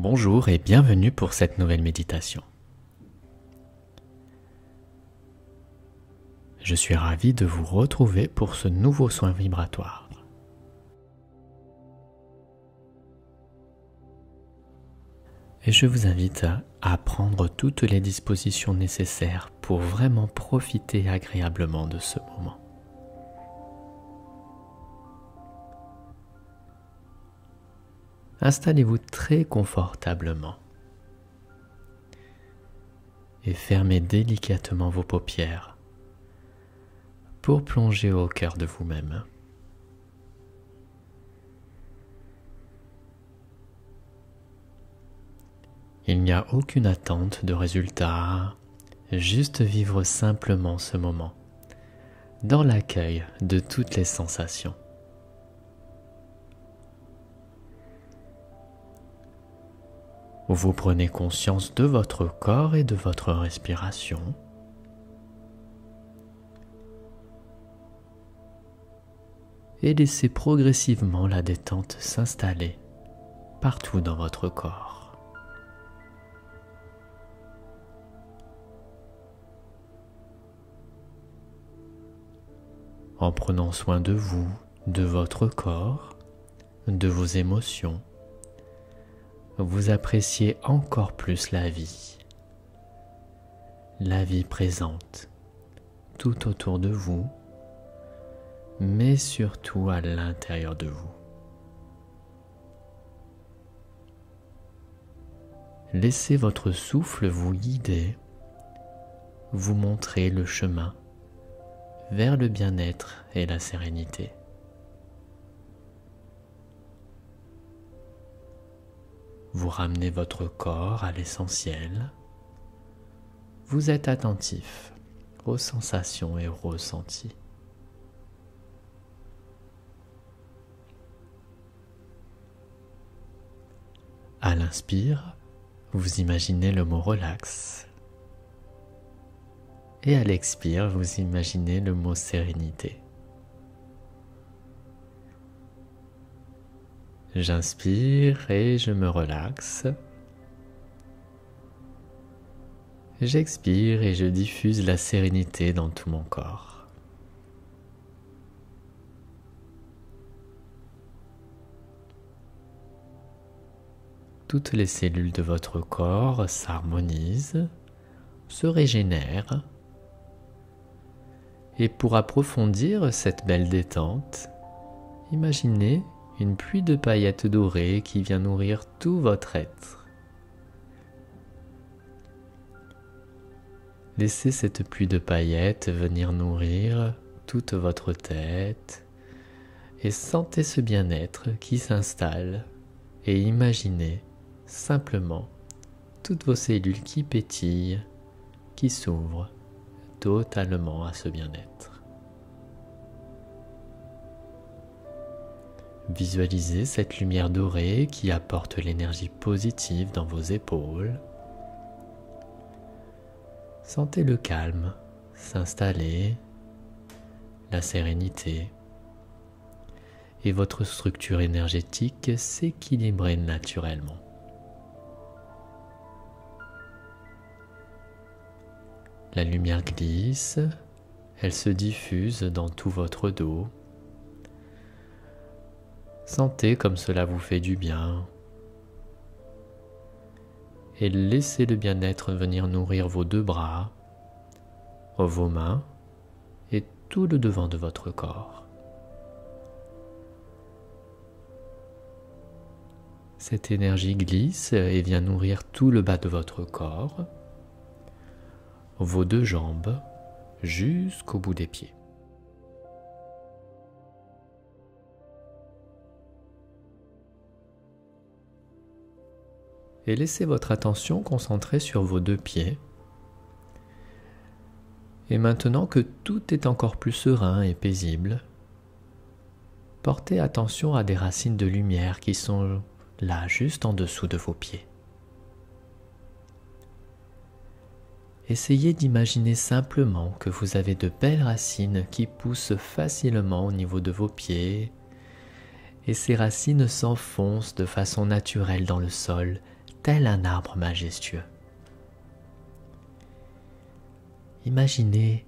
Bonjour et bienvenue pour cette nouvelle méditation. Je suis ravi de vous retrouver pour ce nouveau soin vibratoire. Et je vous invite à prendre toutes les dispositions nécessaires pour vraiment profiter agréablement de ce moment. Installez-vous très confortablement et fermez délicatement vos paupières pour plonger au cœur de vous-même. Il n'y a aucune attente de résultat, juste vivre simplement ce moment, dans l'accueil de toutes les sensations. Vous prenez conscience de votre corps et de votre respiration. Et laissez progressivement la détente s'installer partout dans votre corps. En prenant soin de vous, de votre corps, de vos émotions, vous appréciez encore plus la vie présente, tout autour de vous, mais surtout à l'intérieur de vous. Laissez votre souffle vous guider, vous montrer le chemin vers le bien-être et la sérénité. Vous ramenez votre corps à l'essentiel. Vous êtes attentif aux sensations et aux ressentis. À l'inspire, vous imaginez le mot relax. Et à l'expire, vous imaginez le mot sérénité. J'inspire et je me relaxe. J'expire et je diffuse la sérénité dans tout mon corps. Toutes les cellules de votre corps s'harmonisent, se régénèrent. Et pour approfondir cette belle détente, imaginez une pluie de paillettes dorées qui vient nourrir tout votre être. Laissez cette pluie de paillettes venir nourrir toute votre tête et sentez ce bien-être qui s'installe et imaginez simplement toutes vos cellules qui pétillent, qui s'ouvrent totalement à ce bien-être. Visualisez cette lumière dorée qui apporte l'énergie positive dans vos épaules. Sentez le calme s'installer, la sérénité et votre structure énergétique s'équilibrer naturellement. La lumière glisse, elle se diffuse dans tout votre dos. Sentez comme cela vous fait du bien et laissez le bien-être venir nourrir vos deux bras, vos mains et tout le devant de votre corps. Cette énergie glisse et vient nourrir tout le bas de votre corps, vos deux jambes jusqu'au bout des pieds. Et laissez votre attention concentrée sur vos deux pieds. Et maintenant que tout est encore plus serein et paisible, portez attention à des racines de lumière qui sont là, juste en dessous de vos pieds. Essayez d'imaginer simplement que vous avez de belles racines qui poussent facilement au niveau de vos pieds et ces racines s'enfoncent de façon naturelle dans le sol, tel un arbre majestueux. Imaginez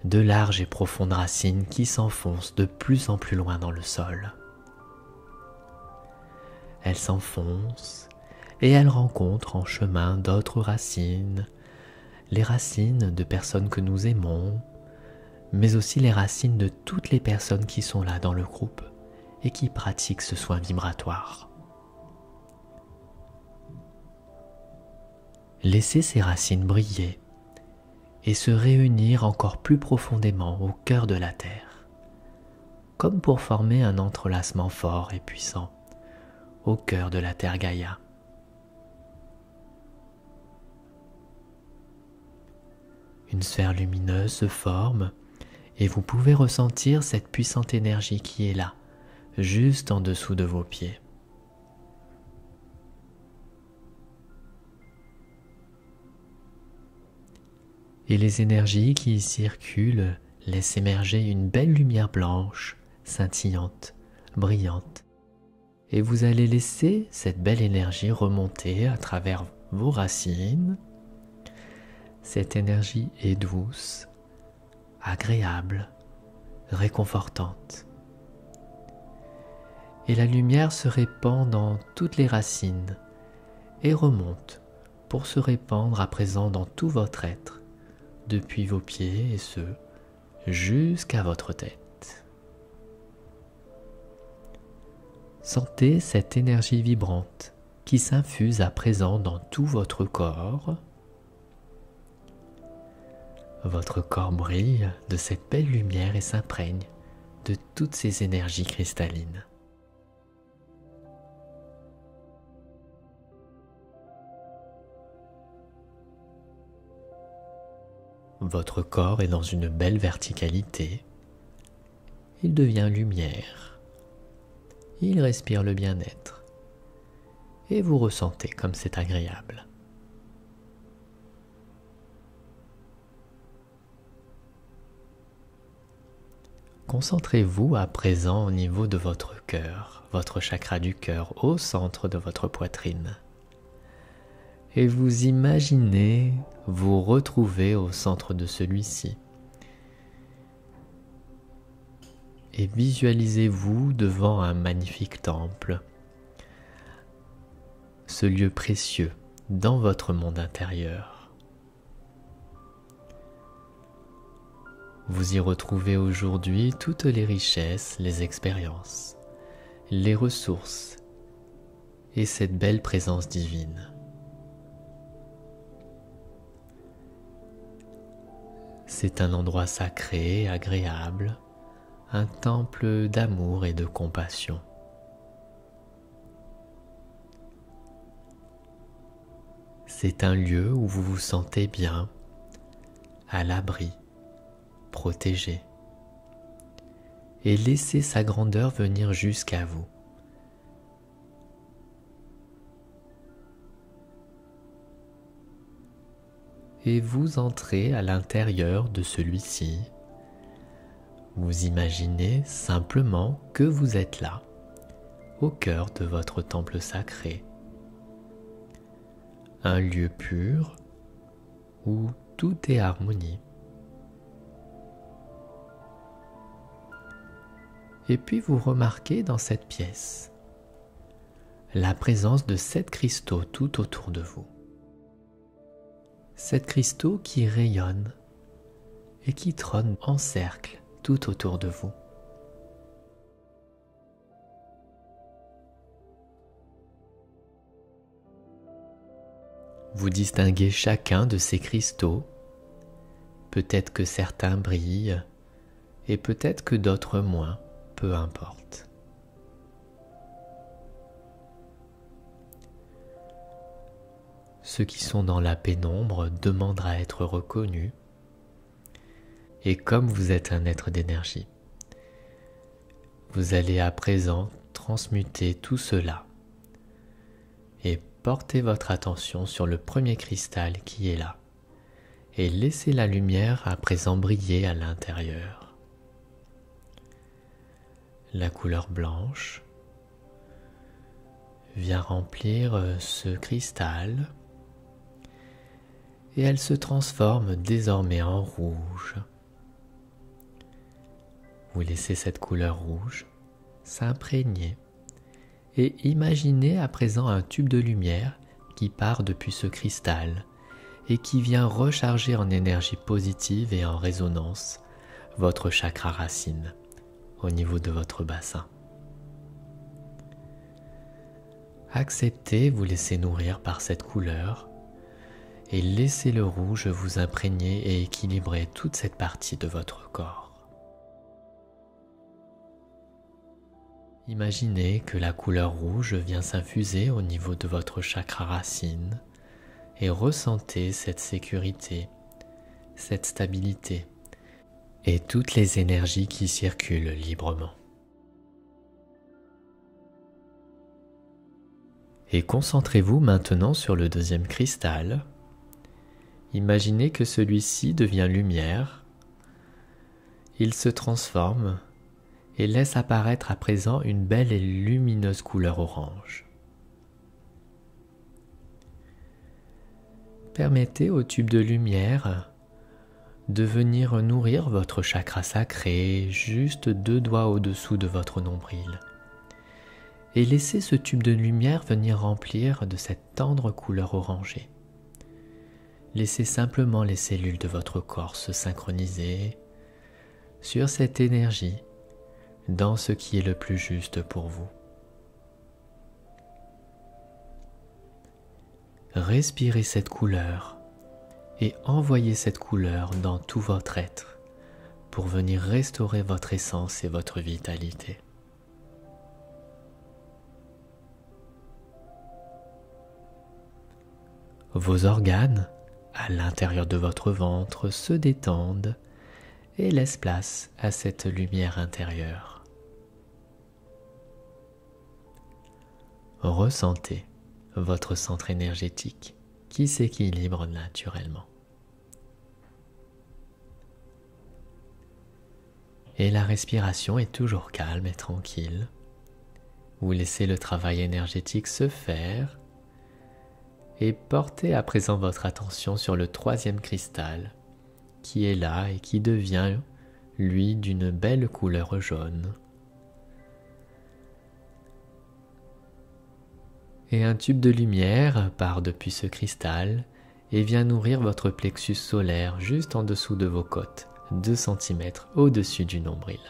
de larges et profondes racines qui s'enfoncent de plus en plus loin dans le sol. Elles s'enfoncent et elles rencontrent en chemin d'autres racines, les racines de personnes que nous aimons, mais aussi les racines de toutes les personnes qui sont là dans le groupe et qui pratiquent ce soin vibratoire. Laissez ces racines briller et se réunir encore plus profondément au cœur de la terre, comme pour former un entrelacement fort et puissant au cœur de la terre Gaïa. Une sphère lumineuse se forme et vous pouvez ressentir cette puissante énergie qui est là, juste en dessous de vos pieds. Et les énergies qui y circulent laissent émerger une belle lumière blanche, scintillante, brillante. Et vous allez laisser cette belle énergie remonter à travers vos racines. Cette énergie est douce, agréable, réconfortante. Et la lumière se répand dans toutes les racines et remonte pour se répandre à présent dans tout votre être, depuis vos pieds et ce, jusqu'à votre tête. Sentez cette énergie vibrante qui s'infuse à présent dans tout votre corps. Votre corps brille de cette belle lumière et s'imprègne de toutes ces énergies cristallines. Votre corps est dans une belle verticalité. Il devient lumière. Il respire le bien-être. Et vous ressentez comme c'est agréable. Concentrez-vous à présent au niveau de votre cœur, votre chakra du cœur, au centre de votre poitrine. Et vous imaginez vous retrouver au centre de celui-ci. Et visualisez-vous devant un magnifique temple, ce lieu précieux dans votre monde intérieur. Vous y retrouvez aujourd'hui toutes les richesses, les expériences, les ressources et cette belle présence divine. C'est un endroit sacré et agréable, un temple d'amour et de compassion. C'est un lieu où vous vous sentez bien, à l'abri, protégé, et laissez sa grandeur venir jusqu'à vous. Et vous entrez à l'intérieur de celui-ci. Vous imaginez simplement que vous êtes là, au cœur de votre temple sacré. Un lieu pur où tout est harmonie. Et puis vous remarquez dans cette pièce la présence de 7 cristaux tout autour de vous. 7 cristaux qui rayonnent et qui trônent en cercle tout autour de vous. Vous distinguez chacun de ces cristaux. Peut-être que certains brillent et peut-être que d'autres moins, peu importe. Ceux qui sont dans la pénombre demandent à être reconnus. Et comme vous êtes un être d'énergie, vous allez à présent transmuter tout cela et porter votre attention sur le premier cristal qui est là et laissez la lumière à présent briller à l'intérieur. La couleur blanche vient remplir ce cristal et elle se transforme désormais en rouge. Vous laissez cette couleur rouge s'imprégner et imaginez à présent un tube de lumière qui part depuis ce cristal et qui vient recharger en énergie positive et en résonance votre chakra racine au niveau de votre bassin. Acceptez, vous laissez nourrir par cette couleur et laissez le rouge vous imprégner et équilibrer toute cette partie de votre corps. Imaginez que la couleur rouge vient s'infuser au niveau de votre chakra racine et ressentez cette sécurité, cette stabilité et toutes les énergies qui circulent librement. Et concentrez-vous maintenant sur le deuxième cristal. Imaginez que celui-ci devient lumière. Il se transforme et laisse apparaître à présent une belle et lumineuse couleur orange. Permettez au tube de lumière de venir nourrir votre chakra sacré juste 2 doigts au-dessous de votre nombril. Et laissez ce tube de lumière venir remplir de cette tendre couleur orangée. Laissez simplement les cellules de votre corps se synchroniser sur cette énergie dans ce qui est le plus juste pour vous. Respirez cette couleur et envoyez cette couleur dans tout votre être pour venir restaurer votre essence et votre vitalité. Vos organes, à l'intérieur de votre ventre, se détendent et laissent place à cette lumière intérieure. Ressentez votre centre énergétique qui s'équilibre naturellement. Et la respiration est toujours calme et tranquille. Vous laissez le travail énergétique se faire et portez à présent votre attention sur le troisième cristal qui est là et qui devient, lui, d'une belle couleur jaune. Et un tube de lumière part depuis ce cristal et vient nourrir votre plexus solaire juste en dessous de vos côtes, 2 cm au-dessus du nombril.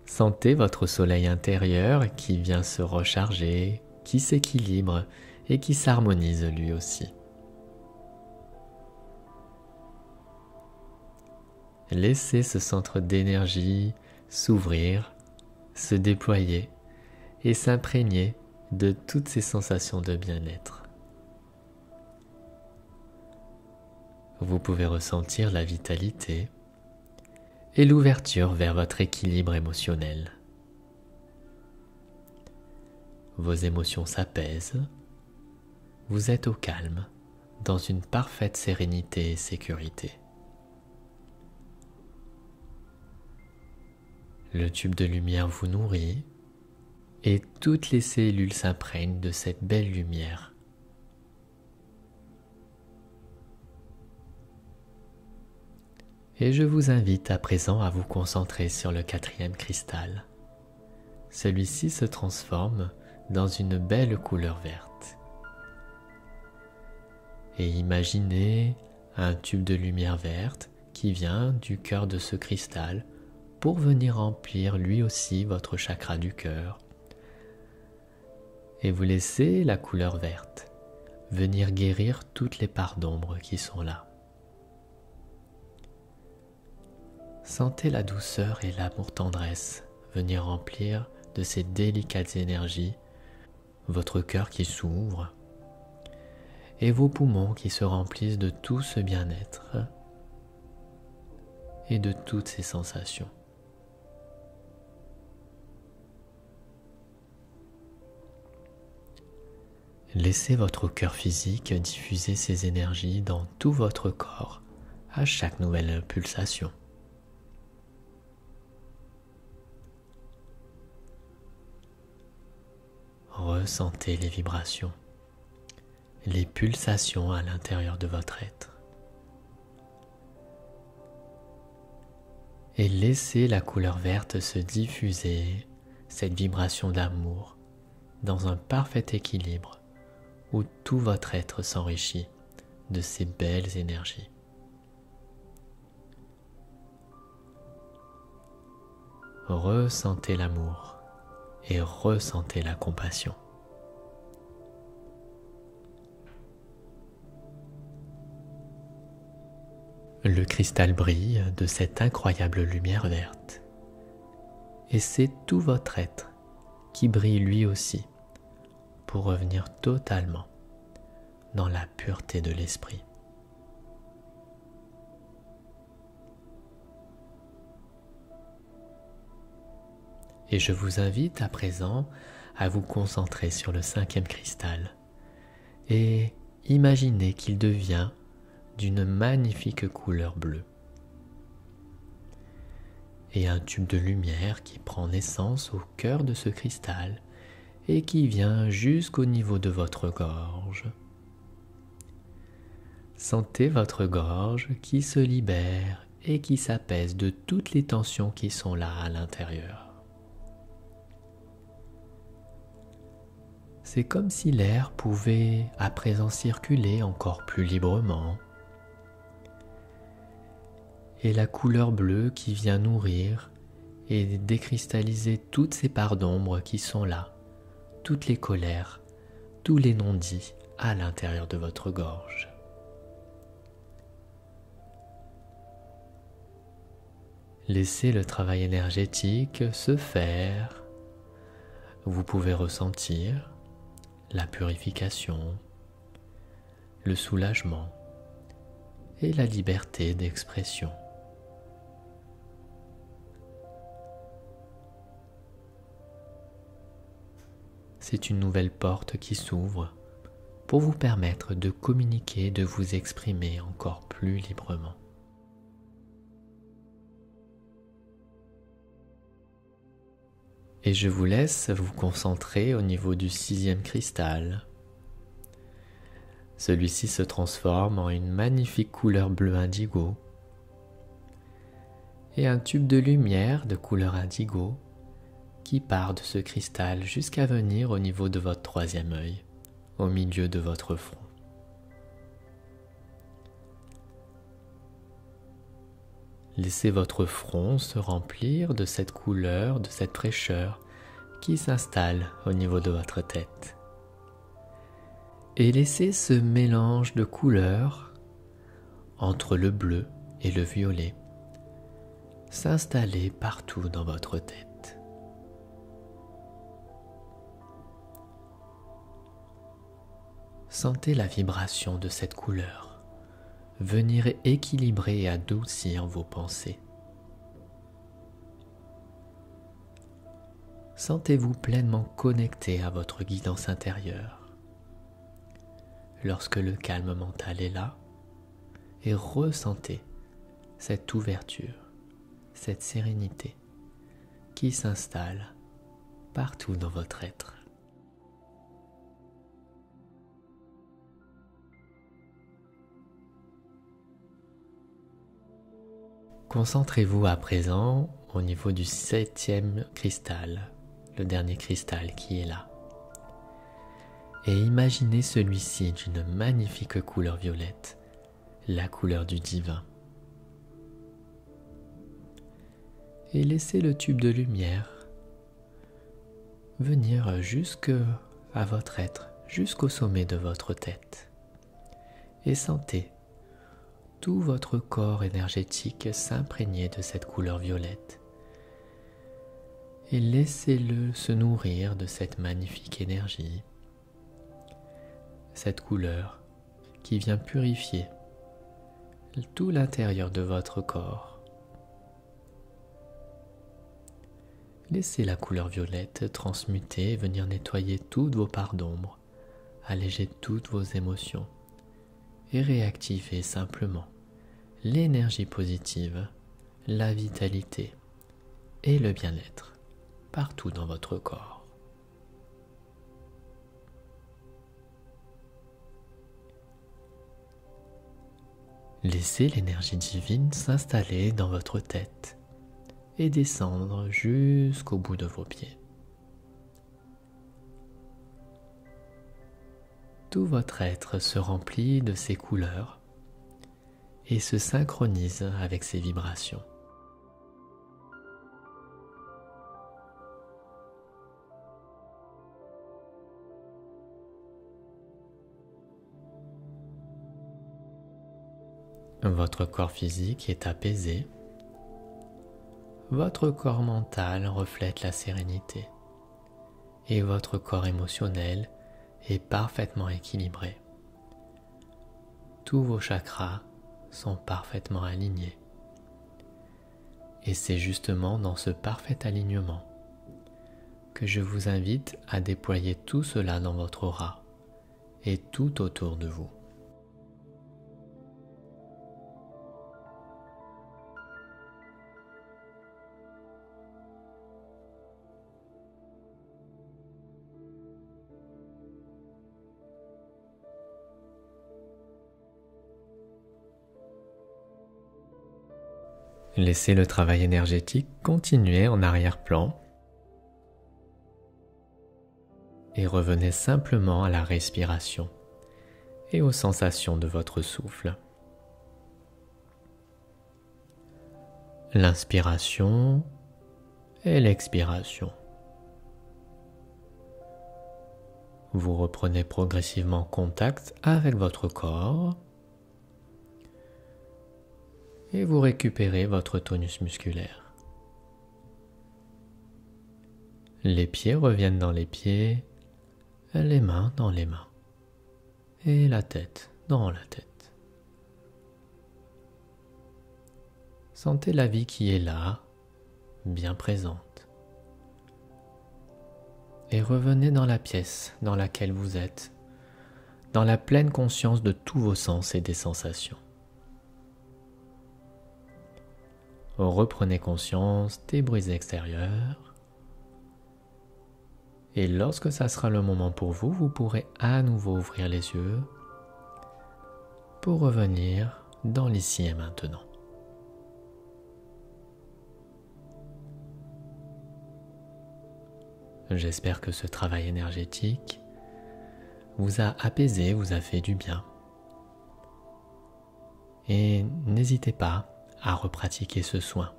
Sentez votre soleil intérieur qui vient se recharger, qui s'équilibre et qui s'harmonise lui aussi. Laissez ce centre d'énergie s'ouvrir, se déployer et s'imprégner de toutes ces sensations de bien-être. Vous pouvez ressentir la vitalité et l'ouverture vers votre équilibre émotionnel. Vos émotions s'apaisent, vous êtes au calme, dans une parfaite sérénité et sécurité. Le tube de lumière vous nourrit et toutes les cellules s'imprègnent de cette belle lumière. Et je vous invite à présent à vous concentrer sur le quatrième cristal. Celui-ci se transforme dans une belle couleur verte. Et imaginez un tube de lumière verte qui vient du cœur de ce cristal pour venir remplir lui aussi votre chakra du cœur. Et vous laissez la couleur verte venir guérir toutes les parts d'ombre qui sont là. Sentez la douceur et l'amour-tendresse venir remplir de ces délicates énergies votre cœur qui s'ouvre et vos poumons qui se remplissent de tout ce bien-être et de toutes ces sensations. Laissez votre cœur physique diffuser ces énergies dans tout votre corps à chaque nouvelle pulsation. ressentez les vibrations, les pulsations à l'intérieur de votre être. Et laissez la couleur verte se diffuser, cette vibration d'amour, dans un parfait équilibre où tout votre être s'enrichit de ces belles énergies. Ressentez l'amour et ressentez la compassion. Le cristal brille de cette incroyable lumière verte. Et c'est tout votre être qui brille lui aussi pour revenir totalement dans la pureté de l'esprit. Et je vous invite à présent à vous concentrer sur le 5e cristal et imaginez qu'il devient d'une magnifique couleur bleue. Et un tube de lumière qui prend naissance au cœur de ce cristal et qui vient jusqu'au niveau de votre gorge. Sentez votre gorge qui se libère et qui s'apaise de toutes les tensions qui sont là à l'intérieur. C'est comme si l'air pouvait à présent circuler encore plus librement. Et la couleur bleue qui vient nourrir et décristalliser toutes ces parts d'ombre qui sont là, toutes les colères, tous les non-dits à l'intérieur de votre gorge. Laissez le travail énergétique se faire. Vous pouvez ressentir la purification, le soulagement et la liberté d'expression. C'est une nouvelle porte qui s'ouvre pour vous permettre de communiquer, de vous exprimer encore plus librement. Et je vous laisse vous concentrer au niveau du 6e cristal. Celui-ci se transforme en une magnifique couleur bleu indigo et un tube de lumière de couleur indigo qui part de ce cristal jusqu'à venir au niveau de votre 3e œil, au milieu de votre front. Laissez votre front se remplir de cette couleur, de cette fraîcheur qui s'installe au niveau de votre tête. Et laissez ce mélange de couleurs entre le bleu et le violet s'installer partout dans votre tête. Sentez la vibration de cette couleur venir équilibrer et adoucir vos pensées. Sentez-vous pleinement connecté à votre guidance intérieure lorsque le calme mental est là et ressentez cette ouverture, cette sérénité qui s'installe partout dans votre être. Concentrez-vous à présent au niveau du 7e cristal, le dernier cristal qui est là. Et imaginez celui-ci d'une magnifique couleur violette, la couleur du divin. Et laissez le tube de lumière venir jusque à votre être, jusqu'au sommet de votre tête. Et sentez tout votre corps énergétique s'imprégner de cette couleur violette. Et laissez-le se nourrir de cette magnifique énergie, cette couleur qui vient purifier tout l'intérieur de votre corps. Laissez la couleur violette transmuter et venir nettoyer toutes vos parts d'ombre, alléger toutes vos émotions et réactiver simplement l'énergie positive, la vitalité et le bien-être partout dans votre corps. Laissez l'énergie divine s'installer dans votre tête et descendre jusqu'au bout de vos pieds. Tout votre être se remplit de ces couleurs et se synchronise avec ces vibrations. Votre corps physique est apaisé. Votre corps mental reflète la sérénité et votre corps émotionnel est parfaitement équilibré. Tous vos chakras sont parfaitement alignés. Et c'est justement dans ce parfait alignement que je vous invite à déployer tout cela dans votre aura et tout autour de vous. Laissez le travail énergétique continuer en arrière-plan et revenez simplement à la respiration et aux sensations de votre souffle. L'inspiration et l'expiration. Vous reprenez progressivement contact avec votre corps et vous récupérez votre tonus musculaire. Les pieds reviennent dans les pieds, les mains dans les mains et la tête dans la tête. Sentez la vie qui est là, bien présente. Et revenez dans la pièce dans laquelle vous êtes, dans la pleine conscience de tous vos sens et des sensations. Reprenez conscience des bruits extérieurs. Et lorsque ça sera le moment pour vous, vous pourrez à nouveau ouvrir les yeux pour revenir dans l'ici et maintenant. J'espère que ce travail énergétique vous a apaisé, vous a fait du bien. Et n'hésitez pas à repratiquer ce soin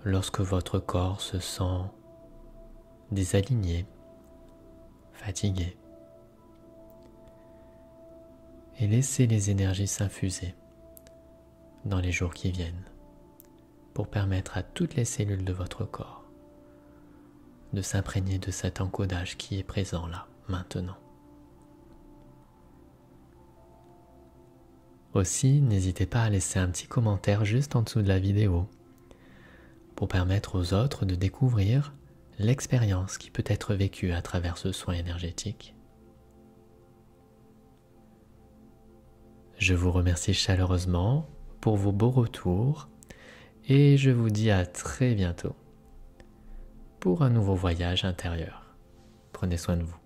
lorsque votre corps se sent désaligné, fatigué. Et laissez les énergies s'infuser dans les jours qui viennent pour permettre à toutes les cellules de votre corps de s'imprégner de cet encodage qui est présent là, maintenant. Aussi, n'hésitez pas à laisser un petit commentaire juste en dessous de la vidéo pour permettre aux autres de découvrir l'expérience qui peut être vécue à travers ce soin énergétique. Je vous remercie chaleureusement pour vos beaux retours et je vous dis à très bientôt pour un nouveau voyage intérieur. Prenez soin de vous.